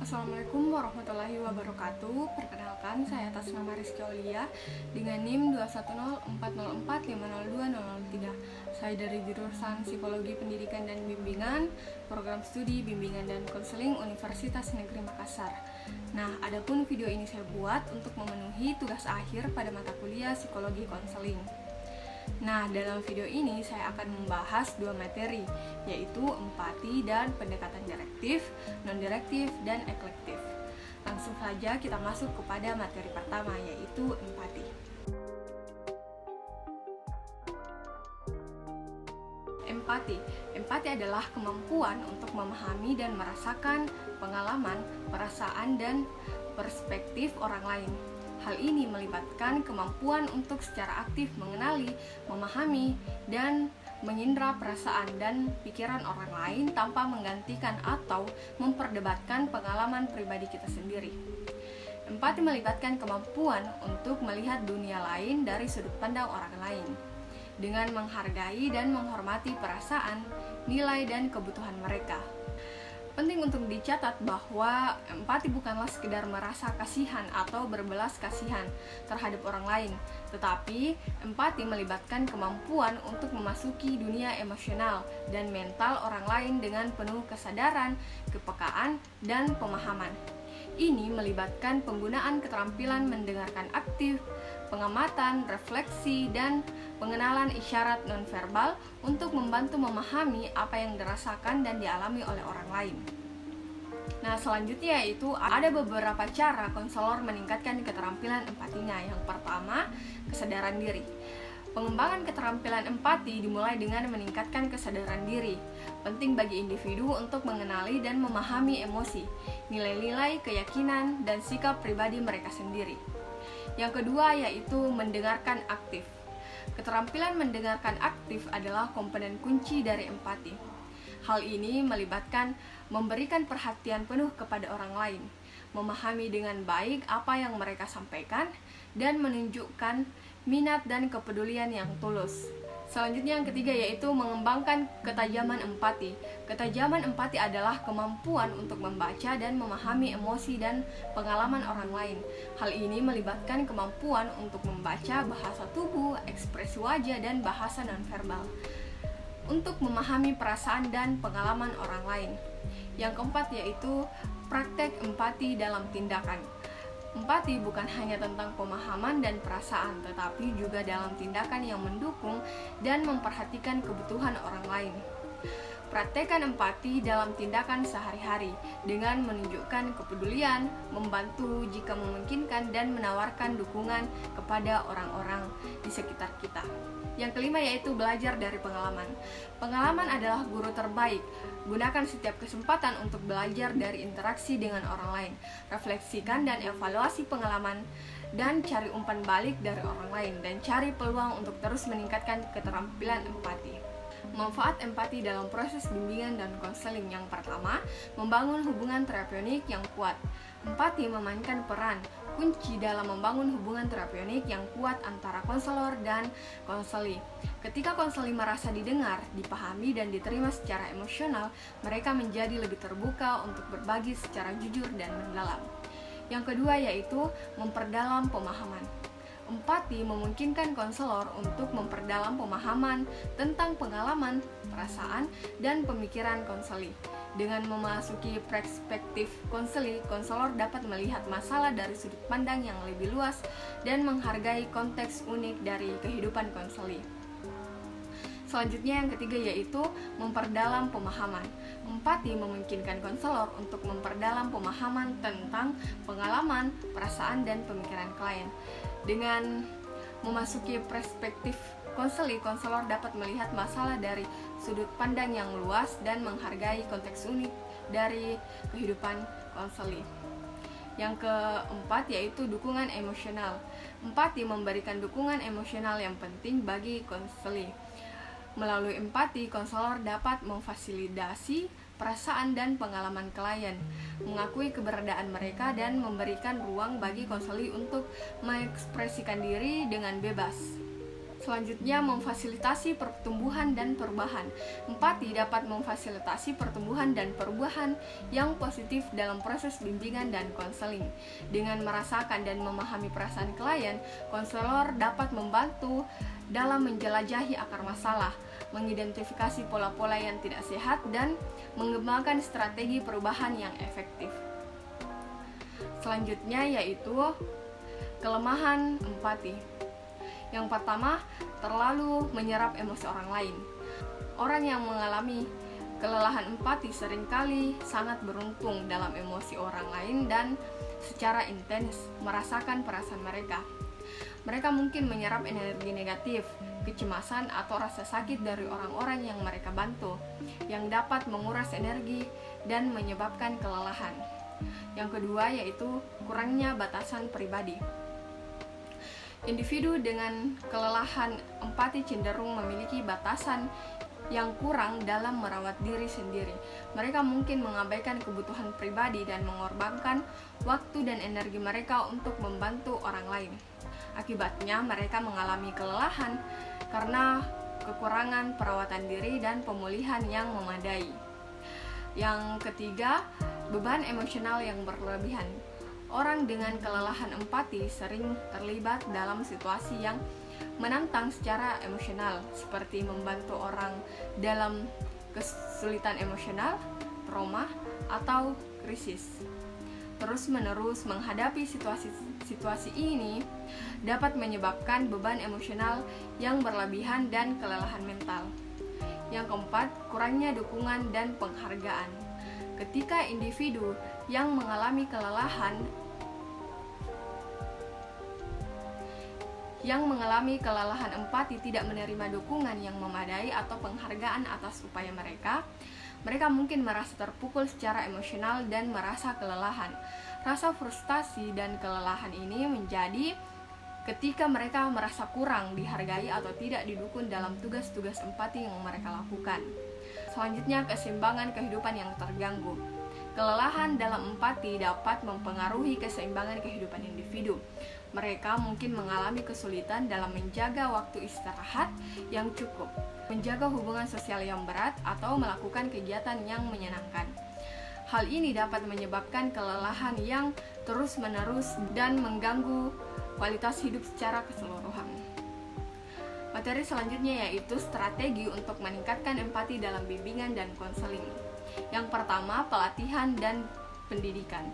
Assalamualaikum warahmatullahi wabarakatuh. Perkenalkan, saya atas nama Rizky Aulia dengan NIM 21040450203. Saya dari jurusan Psikologi Pendidikan dan Bimbingan, Program Studi Bimbingan dan Konseling Universitas Negeri Makassar. Nah, adapun video ini saya buat untuk memenuhi tugas akhir pada mata kuliah Psikologi Konseling. Nah, dalam video ini saya akan membahas dua materi, yaitu empati dan pendekatan direktif, non-direktif, dan eklektif. Langsung saja kita masuk kepada materi pertama, yaitu empati. Empati adalah kemampuan untuk memahami dan merasakan pengalaman, perasaan, dan perspektif orang lain. Hal ini melibatkan kemampuan untuk secara aktif mengenali, memahami, dan mengindra perasaan dan pikiran orang lain tanpa menggantikan atau memperdebatkan pengalaman pribadi kita sendiri. Empati melibatkan kemampuan untuk melihat dunia lain dari sudut pandang orang lain, dengan menghargai dan menghormati perasaan, nilai, dan kebutuhan mereka. Penting untuk dicatat bahwa empati bukanlah sekedar merasa kasihan atau berbelas kasihan terhadap orang lain, tetapi empati melibatkan kemampuan untuk memasuki dunia emosional dan mental orang lain dengan penuh kesadaran, kepekaan, dan pemahaman. Ini melibatkan penggunaan keterampilan mendengarkan aktif, pengamatan, refleksi, dan pengenalan isyarat nonverbal untuk membantu memahami apa yang dirasakan dan dialami oleh orang lain. Nah, selanjutnya yaitu ada beberapa cara konselor meningkatkan keterampilan empatinya. Yang pertama, kesadaran diri. Pengembangan keterampilan empati dimulai dengan meningkatkan kesadaran diri. Penting bagi individu untuk mengenali dan memahami emosi, nilai-nilai, keyakinan, dan sikap pribadi mereka sendiri. Yang kedua yaitu mendengarkan aktif. Keterampilan mendengarkan aktif adalah komponen kunci dari empati. Hal ini melibatkan memberikan perhatian penuh kepada orang lain, memahami dengan baik apa yang mereka sampaikan, dan menunjukkan minat dan kepedulian yang tulus. Selanjutnya yang ketiga yaitu mengembangkan ketajaman empati. Ketajaman empati adalah kemampuan untuk membaca dan memahami emosi dan pengalaman orang lain. Hal ini melibatkan kemampuan untuk membaca bahasa tubuh, ekspresi wajah, dan bahasa nonverbal untuk memahami perasaan dan pengalaman orang lain. Yang keempat yaitu praktek empati dalam tindakan. Empati bukan hanya tentang pemahaman dan perasaan, tetapi juga dalam tindakan yang mendukung dan memperhatikan kebutuhan orang lain. Praktekkan empati dalam tindakan sehari-hari dengan menunjukkan kepedulian, membantu jika memungkinkan, dan menawarkan dukungan kepada orang-orang di sekitar kita. Yang kelima yaitu belajar dari pengalaman. Pengalaman adalah guru terbaik. Gunakan setiap kesempatan untuk belajar dari interaksi dengan orang lain. Refleksikan dan evaluasi pengalaman dan cari umpan balik dari orang lain, dan cari peluang untuk terus meningkatkan keterampilan empati. Manfaat empati dalam proses bimbingan dan konseling. Yang pertama, membangun hubungan terapeutik yang kuat. Empati memainkan peran kunci dalam membangun hubungan terapeutik yang kuat antara konselor dan konseli. Ketika konseli merasa didengar, dipahami, dan diterima secara emosional, mereka menjadi lebih terbuka untuk berbagi secara jujur dan mendalam. Yang kedua yaitu memperdalam pemahaman. Empati memungkinkan konselor untuk memperdalam pemahaman tentang pengalaman, perasaan, dan pemikiran konseli. Dengan memasuki perspektif konseli, konselor dapat melihat masalah dari sudut pandang yang lebih luas dan menghargai konteks unik dari kehidupan konseli. Selanjutnya yang ketiga yaitu memperdalam pemahaman. Empati memungkinkan konselor untuk memperdalam pemahaman tentang pengalaman, perasaan, dan pemikiran klien. Dengan memasuki perspektif konseli, konselor dapat melihat masalah dari sudut pandang yang luas dan menghargai konteks unik dari kehidupan konseli. Yang keempat yaitu dukungan emosional. Empati memberikan dukungan emosional yang penting bagi konseli. Melalui empati, konselor dapat memfasilitasi perasaan dan pengalaman klien, mengakui keberadaan mereka, dan memberikan ruang bagi konseli untuk mengekspresikan diri dengan bebas. Selanjutnya, memfasilitasi pertumbuhan dan perubahan. Empati dapat memfasilitasi pertumbuhan dan perubahan yang positif dalam proses bimbingan dan konseling. Dengan merasakan dan memahami perasaan klien, konselor dapat membantu dalam menjelajahi akar masalah, mengidentifikasi pola-pola yang tidak sehat, dan mengembangkan strategi perubahan yang efektif. Selanjutnya yaitu kelemahan empati. Yang pertama, terlalu menyerap emosi orang lain. Orang yang mengalami kelelahan empati seringkali sangat beruntung dalam emosi orang lain dan secara intens merasakan perasaan mereka. Mereka mungkin menyerap energi negatif, kecemasan, atau rasa sakit dari orang-orang yang mereka bantu, yang dapat menguras energi dan menyebabkan kelelahan. Yang kedua yaitu kurangnya batasan pribadi. Individu dengan kelelahan empati cenderung memiliki batasan yang kurang dalam merawat diri sendiri. Mereka mungkin mengabaikan kebutuhan pribadi dan mengorbankan waktu dan energi mereka untuk membantu orang lain. Akibatnya, mereka mengalami kelelahan karena kekurangan perawatan diri dan pemulihan yang memadai. Yang ketiga, beban emosional yang berlebihan. Orang dengan kelelahan empati sering terlibat dalam situasi yang menantang secara emosional, seperti membantu orang dalam kesulitan emosional, trauma, atau krisis. Terus-menerus menghadapi situasi ini dapat menyebabkan beban emosional yang berlebihan dan kelelahan mental. Yang keempat, kurangnya dukungan dan penghargaan. Ketika individu yang mengalami kelelahan empati tidak menerima dukungan yang memadai atau penghargaan atas upaya mereka mungkin merasa terpukul secara emosional dan merasa kelelahan. Rasa frustasi dan kelelahan ini menjadi ketika mereka merasa kurang dihargai atau tidak didukung dalam tugas-tugas empati yang mereka lakukan. Selanjutnya, keseimbangan kehidupan yang terganggu. Kelelahan dalam empati dapat mempengaruhi keseimbangan kehidupan individu. Mereka mungkin mengalami kesulitan dalam menjaga waktu istirahat yang cukup, menjaga hubungan sosial yang berat, atau melakukan kegiatan yang menyenangkan. Hal ini dapat menyebabkan kelelahan yang terus-menerus dan mengganggu kualitas hidup secara keseluruhan. Materi selanjutnya yaitu strategi untuk meningkatkan empati dalam bimbingan dan konseling. Yang pertama, pelatihan dan pendidikan.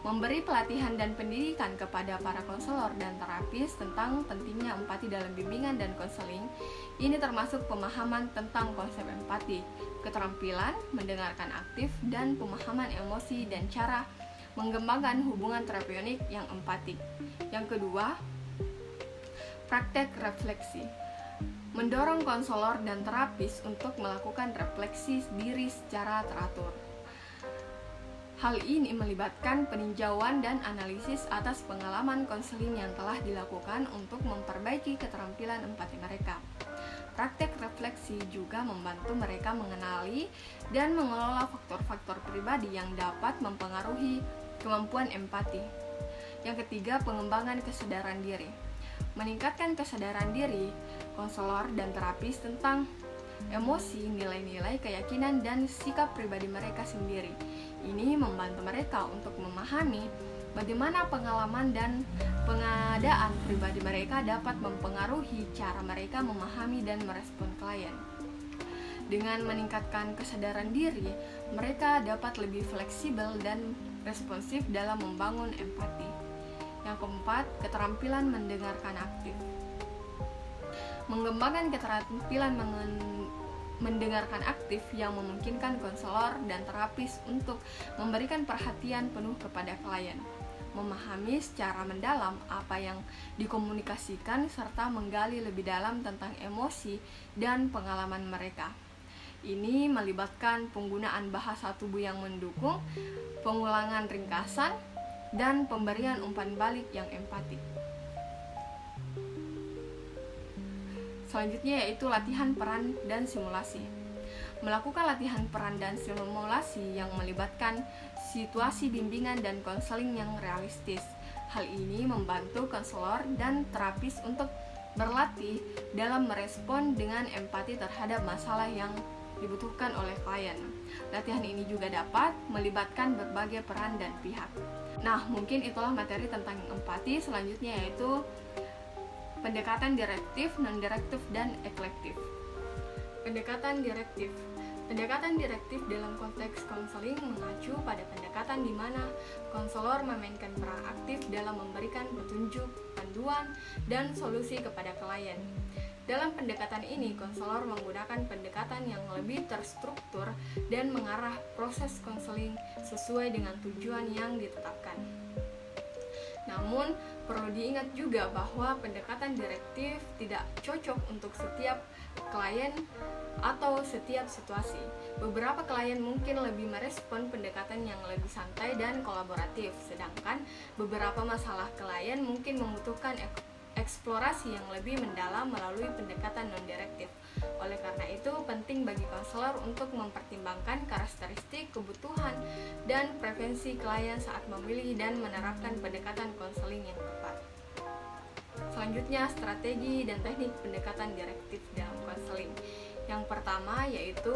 Memberi pelatihan dan pendidikan kepada para konselor dan terapis tentang pentingnya empati dalam bimbingan dan konseling. Ini termasuk pemahaman tentang konsep empati, keterampilan mendengarkan aktif, dan pemahaman emosi dan cara mengembangkan hubungan terapeutik yang empatik. Yang kedua, praktek refleksi. Mendorong konselor dan terapis untuk melakukan refleksi diri secara teratur. Hal ini melibatkan peninjauan dan analisis atas pengalaman konseling yang telah dilakukan untuk memperbaiki keterampilan empati mereka. Praktek refleksi juga membantu mereka mengenali dan mengelola faktor-faktor pribadi yang dapat mempengaruhi kemampuan empati. Yang ketiga, pengembangan kesadaran diri. Meningkatkan kesadaran diri konselor dan terapis tentang emosi, nilai-nilai, keyakinan, dan sikap pribadi mereka sendiri. Ini membantu mereka untuk memahami bagaimana pengalaman dan pengadaan pribadi mereka dapat mempengaruhi cara mereka memahami dan merespon klien. Dengan meningkatkan kesadaran diri, mereka dapat lebih fleksibel dan responsif dalam membangun empati. Yang keempat, keterampilan mendengarkan aktif. Mengembangkan keterampilan mendengarkan aktif yang memungkinkan konselor dan terapis untuk memberikan perhatian penuh kepada klien, memahami secara mendalam apa yang dikomunikasikan, serta menggali lebih dalam tentang emosi dan pengalaman mereka. Ini melibatkan penggunaan bahasa tubuh yang mendukung, pengulangan ringkasan, dan pemberian umpan balik yang empatik. Selanjutnya yaitu latihan peran dan simulasi. Melakukan latihan peran dan simulasi yang melibatkan situasi bimbingan dan konseling yang realistis. Hal ini membantu konselor dan terapis untuk berlatih dalam merespon dengan empati terhadap masalah yang dibutuhkan oleh klien. Latihan ini juga dapat melibatkan berbagai peran dan pihak. Nah, mungkin itulah materi tentang empati. Selanjutnya yaitu pendekatan direktif, non-direktif, dan eklektif. Pendekatan direktif. Pendekatan direktif dalam konteks konseling mengacu pada pendekatan di mana konselor memainkan peran aktif dalam memberikan petunjuk, panduan, dan solusi kepada klien. Dalam pendekatan ini, konselor menggunakan pendekatan yang lebih terstruktur dan mengarah proses konseling sesuai dengan tujuan yang ditetapkan. Namun, perlu diingat juga bahwa pendekatan direktif tidak cocok untuk setiap klien atau setiap situasi. Beberapa klien mungkin lebih merespon pendekatan yang lebih santai dan kolaboratif, sedangkan beberapa masalah klien mungkin membutuhkan eksplorasi yang lebih mendalam melalui pendekatan non-direktif. Oleh karena itu, penting bagi konselor untuk mempertimbangkan karakteristik, kebutuhan, dan preferensi klien saat memilih dan menerapkan pendekatan konseling yang tepat. Selanjutnya, strategi dan teknik pendekatan direktif dalam konseling. Yang pertama yaitu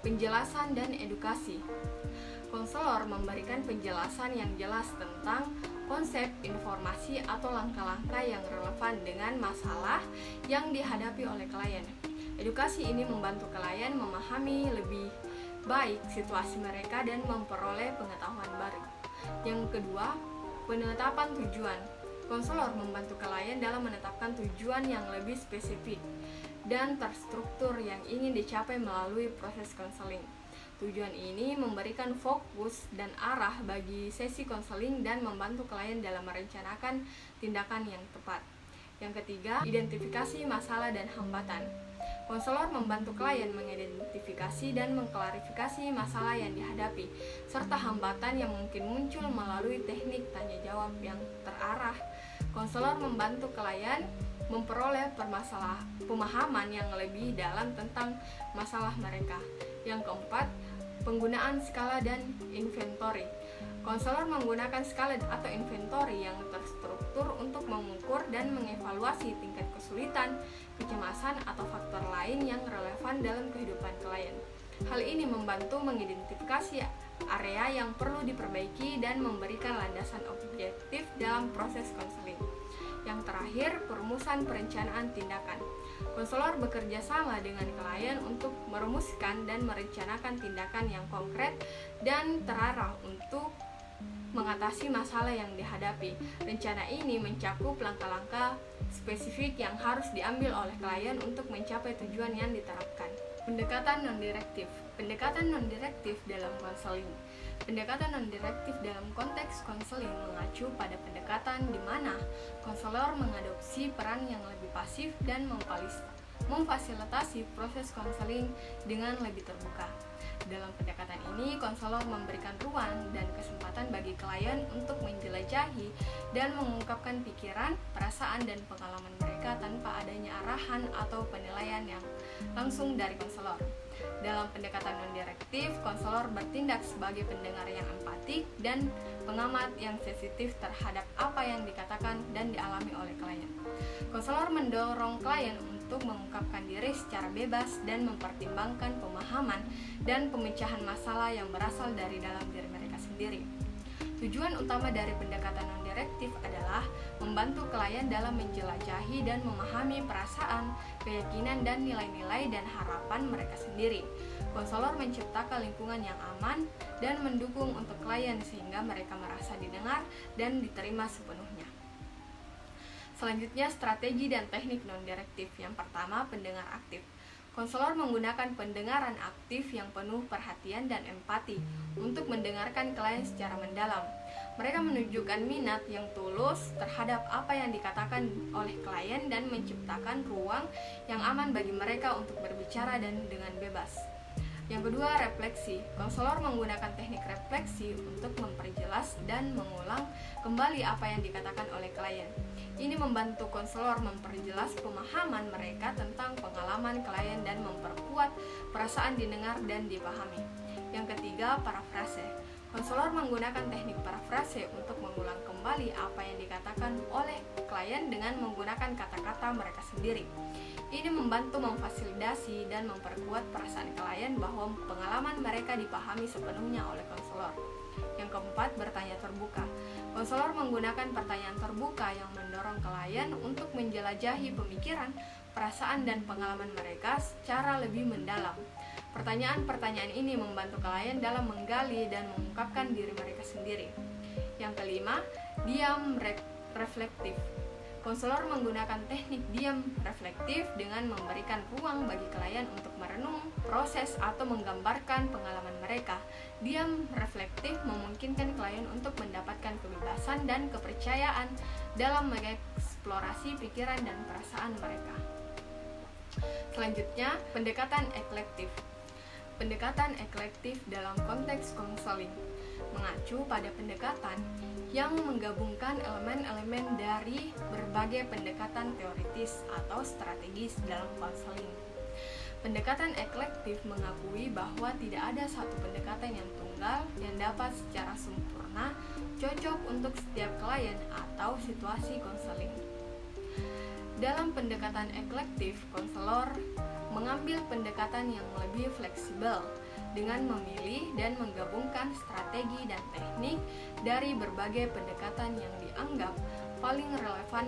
penjelasan dan edukasi. Konselor memberikan penjelasan yang jelas tentang konsep, informasi, atau langkah-langkah yang relevan dengan masalah yang dihadapi oleh klien. Edukasi ini membantu klien memahami lebih baik situasi mereka dan memperoleh pengetahuan baru. Yang kedua, penetapan tujuan. Konselor membantu klien dalam menetapkan tujuan yang lebih spesifik dan terstruktur yang ingin dicapai melalui proses konseling. Tujuan ini memberikan fokus dan arah bagi sesi konseling dan membantu klien dalam merencanakan tindakan yang tepat. Yang ketiga, identifikasi masalah dan hambatan. Konselor membantu klien mengidentifikasi dan mengklarifikasi masalah yang dihadapi, serta hambatan yang mungkin muncul melalui teknik tanya jawab yang terarah. Konselor membantu klien memperoleh pemahaman yang lebih dalam tentang masalah mereka. Yang keempat, penggunaan skala dan inventory. Konselor menggunakan skala atau inventory yang terstruktur untuk mengukur dan mengevaluasi tingkat kesulitan, kecemasan, atau faktor lain yang relevan dalam kehidupan klien. Hal ini membantu mengidentifikasi area yang perlu diperbaiki dan memberikan landasan objektif dalam proses konseling. Yang terakhir, perumusan perencanaan tindakan. Konselor bekerja sama dengan klien untuk merumuskan dan merencanakan tindakan yang konkret dan terarah untuk mengatasi masalah yang dihadapi. Rencana ini mencakup langkah-langkah spesifik yang harus diambil oleh klien untuk mencapai tujuan yang diterapkan. Pendekatan non-direktif. Pendekatan non-direktif dalam konseling. Pendekatan non-direktif dalam konteks konseling mengacu pada pendekatan di mana konselor mengadopsi peran yang lebih pasif dan memfasilitasi proses konseling dengan lebih terbuka. Dalam pendekatan ini, konselor memberikan ruang dan kesempatan bagi klien untuk menjelajahi dan mengungkapkan pikiran, perasaan, dan pengalaman mereka tanpa adanya arahan atau penilaian yang langsung dari konselor. Dalam pendekatan non-direktif, konselor bertindak sebagai pendengar yang empatik dan pengamat yang sensitif terhadap apa yang dikatakan dan dialami oleh klien. Konselor mendorong klien untuk mengungkapkan diri secara bebas dan mempertimbangkan pemahaman dan pemecahan masalah yang berasal dari dalam diri mereka sendiri. Tujuan utama dari pendekatan non-direktif adalah membantu klien dalam menjelajahi dan memahami perasaan, keyakinan, dan nilai-nilai dan harapan mereka sendiri. Konselor menciptakan lingkungan yang aman dan mendukung untuk klien sehingga mereka merasa didengar dan diterima sepenuhnya. Selanjutnya, strategi dan teknik non-direktif. Yang pertama, pendengar aktif. Konselor menggunakan pendengaran aktif yang penuh perhatian dan empati untuk mendengarkan klien secara mendalam. Mereka menunjukkan minat yang tulus terhadap apa yang dikatakan oleh klien dan menciptakan ruang yang aman bagi mereka untuk berbicara dan dengan bebas. Yang kedua, refleksi. Konselor menggunakan teknik refleksi untuk memperjelas dan mengulang kembali apa yang dikatakan oleh klien. Ini membantu konselor memperjelas pemahaman mereka tentang pengalaman klien dan memperkuat perasaan didengar dan dipahami. Yang ketiga, parafrase. Konselor menggunakan teknik parafrase untuk mengulang kembali kembali apa yang dikatakan oleh klien dengan menggunakan kata-kata mereka sendiri. Ini membantu memfasilitasi dan memperkuat perasaan klien bahwa pengalaman mereka dipahami sepenuhnya oleh konselor. Yang keempat, bertanya terbuka. Konselor menggunakan pertanyaan terbuka yang mendorong klien untuk menjelajahi pemikiran, perasaan, dan pengalaman mereka secara lebih mendalam. Pertanyaan-pertanyaan ini membantu klien dalam menggali dan mengungkapkan diri mereka sendiri. Yang kelima, diam reflektif. Konselor menggunakan teknik diam reflektif dengan memberikan ruang bagi klien untuk merenung, proses, atau menggambarkan pengalaman mereka. Diam reflektif memungkinkan klien untuk mendapatkan kebebasan dan kepercayaan dalam mengeksplorasi pikiran dan perasaan mereka. Selanjutnya, pendekatan eklektif. Pendekatan eklektif dalam konteks konseling mengacu pada pendekatan yang menggabungkan elemen-elemen dari berbagai pendekatan teoritis atau strategis dalam konseling. Pendekatan eklektif mengakui bahwa tidak ada satu pendekatan yang tunggal yang dapat secara sempurna cocok untuk setiap klien atau situasi konseling. Dalam pendekatan eklektif, konselor mengambil pendekatan yang lebih fleksibel dengan memilih dan menggabungkan strategi dan teknik dari berbagai pendekatan yang dianggap paling relevan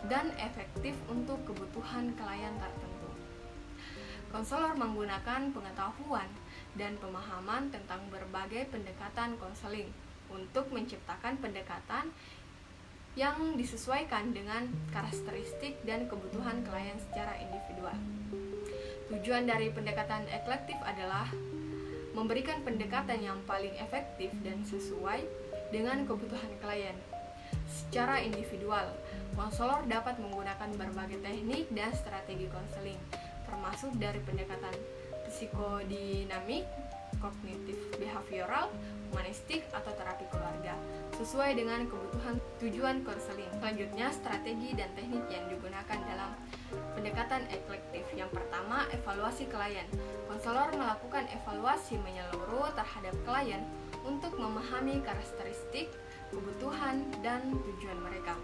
dan efektif untuk kebutuhan klien tertentu. Konselor menggunakan pengetahuan dan pemahaman tentang berbagai pendekatan konseling untuk menciptakan pendekatan yang disesuaikan dengan karakteristik dan kebutuhan klien secara individual. Tujuan dari pendekatan eklektif adalah memberikan pendekatan yang paling efektif dan sesuai dengan kebutuhan klien. Secara individual, konselor dapat menggunakan berbagai teknik dan strategi konseling, termasuk dari pendekatan psikodinamik, kognitif behavioral, humanistik, atau terapi keluarga, sesuai dengan kebutuhan tujuan konseling. Selanjutnya, strategi dan teknik yang digunakan dalam pendekatan eklektif. Yang pertama, evaluasi klien. Konselor melakukan evaluasi menyeluruh terhadap klien untuk memahami karakteristik, kebutuhan, dan tujuan mereka.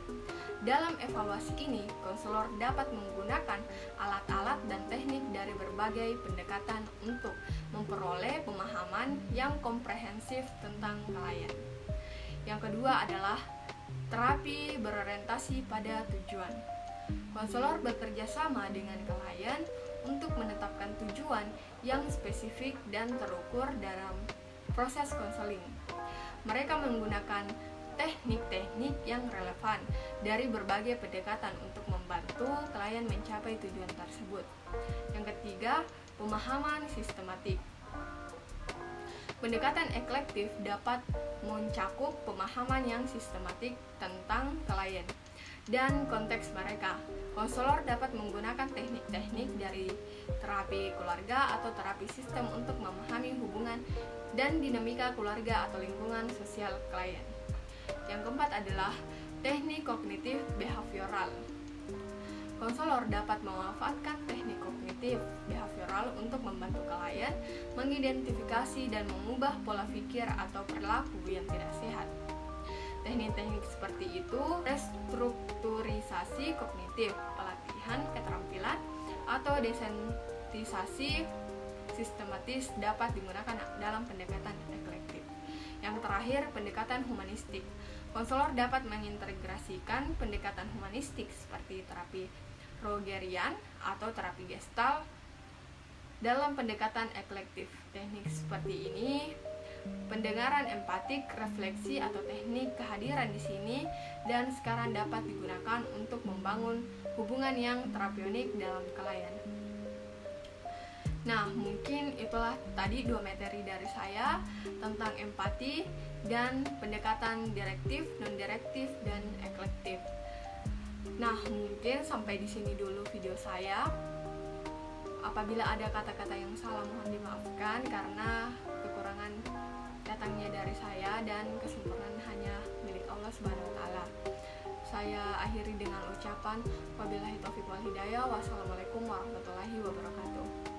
Dalam evaluasi ini, konselor dapat menggunakan alat-alat dan teknik dari berbagai pendekatan untuk memperoleh pemahaman yang komprehensif tentang klien. Yang kedua adalah terapi berorientasi pada tujuan. Konselor bekerja sama dengan klien untuk menetapkan tujuan yang spesifik dan terukur dalam proses konseling. Mereka menggunakan teknik-teknik yang relevan dari berbagai pendekatan untuk membantu klien mencapai tujuan tersebut. Yang ketiga, pemahaman sistematik. Pendekatan eklektif dapat mencakup pemahaman yang sistematik tentang klien dan konteks mereka. Konselor dapat menggunakan teknik-teknik dari terapi keluarga atau terapi sistem untuk memahami hubungan dan dinamika keluarga atau lingkungan sosial klien. Yang keempat adalah teknik kognitif behavioral. Konselor dapat memanfaatkan teknik kognitif behavioral untuk membantu klien mengidentifikasi dan mengubah pola pikir atau perilaku yang tidak sehat. Teknik-teknik seperti itu restrukturisasi kognitif, pelatihan keterampilan, atau desensitisasi sistematis dapat digunakan dalam pendekatan eklektif. Yang terakhir, pendekatan humanistik. Konselor dapat mengintegrasikan pendekatan humanistik seperti terapi Rogerian atau terapi Gestalt dalam pendekatan eklektif. Teknik seperti ini, pendengaran empatik, refleksi, atau teknik kehadiran di sini dan sekarang dapat digunakan untuk membangun hubungan yang terapeutik dalam klien. Nah, mungkin itulah tadi 2 materi dari saya tentang empati dan pendekatan direktif, non-direktif, dan eklektif. Nah, mungkin sampai di sini dulu video saya. Apabila ada kata-kata yang salah mohon dimaafkan karena kekurangan datangnya dari saya dan kesempurnaan hanya milik Allah Subhanahu wa taala. Saya akhiri dengan ucapan wabillahi taufiq wal hidayah. Wassalamualaikum warahmatullahi wabarakatuh.